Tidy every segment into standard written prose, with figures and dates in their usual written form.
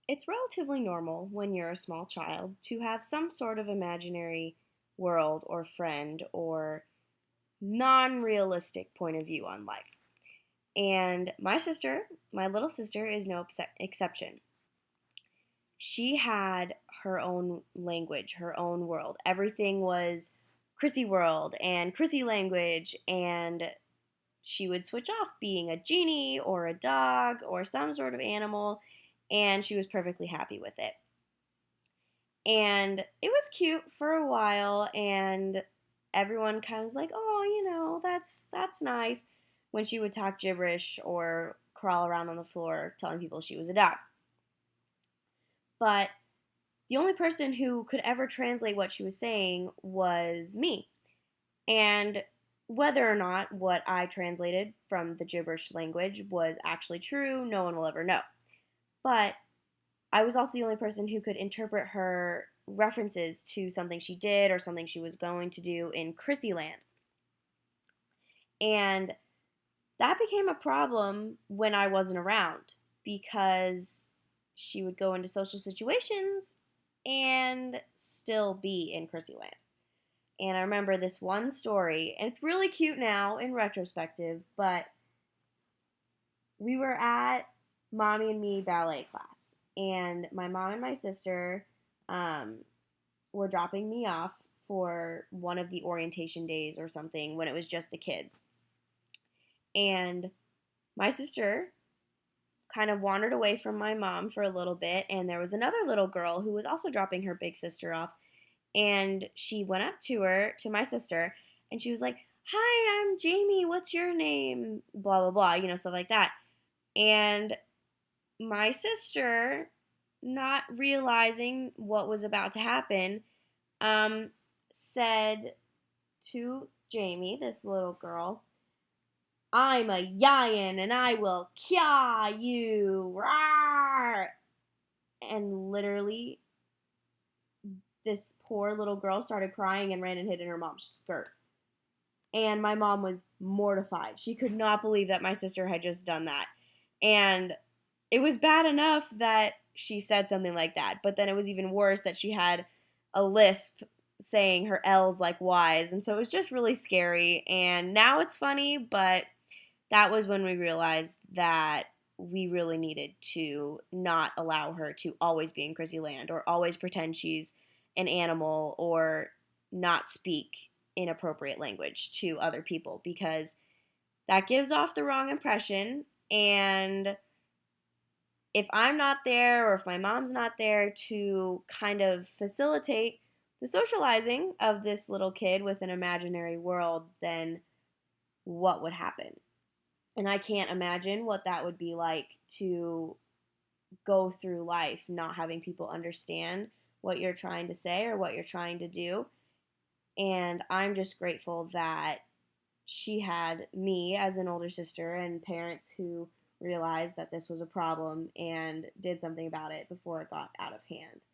it's relatively normal when you're a small child to have some sort of imaginary world or friend or non realistic point of view on life. And my little sister, is no exception. She had her own language, her own world. Everything was Chrissy world and Chrissy language, and she would switch off being a genie or a dog or some sort of animal, and she was perfectly happy with it. And it was cute for a while, and everyone kind of was like, "Oh, that's nice," when she would talk gibberish or crawl around on the floor telling people she was a dog. But the only person who could ever translate what she was saying was me. And whether or not what I translated from the gibberish language was actually true, no one will ever know. But I was also the only person who could interpret her references to something she did or something she was going to do in Chrissyland. And that became a problem when I wasn't around because she would go into social situations and still be in Chrissyland. And I remember this one story, and it's really cute now in retrospective, but we were at Mommy and Me ballet class, and my mom and my sister um, were dropping me off for one of the orientation days or something when it was just the kids. And my sister kind of wandered away from my mom for a little bit, and there was another little girl who was also dropping her big sister off. And she went up to her, to my sister, and she was like, "Hi, I'm Jamie. What's your name?" Blah, blah, blah, stuff like that. And my sister, not realizing what was about to happen, said to Jamie, this little girl, "I'm a Yayan and I will kya you." Rawr! And literally, this poor little girl started crying and ran and hid in her mom's skirt. And my mom was mortified. She could not believe that my sister had just done that. And it was bad enough that she said something like that, but then it was even worse that she had a lisp saying her L's like Y's. And so it was just really scary. And now it's funny, but that was when we realized that we really needed to not allow her to always be in Chrissy Land or always pretend she's an animal or not speak inappropriate language to other people because that gives off the wrong impression. And if I'm not there or if my mom's not there to kind of facilitate the socializing of this little kid with an imaginary world, then what would happen? And I can't imagine what that would be like to go through life not having people understand what you're trying to say or what you're trying to do. And I'm just grateful that she had me as an older sister and parents who realized that this was a problem and did something about it before it got out of hand.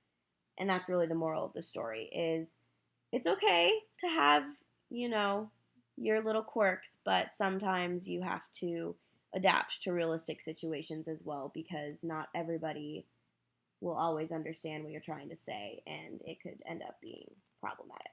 And that's really the moral of the story is it's okay to have, you know, your little quirks, but sometimes you have to adapt to realistic situations as well because not everybody will always understand what you're trying to say and it could end up being problematic.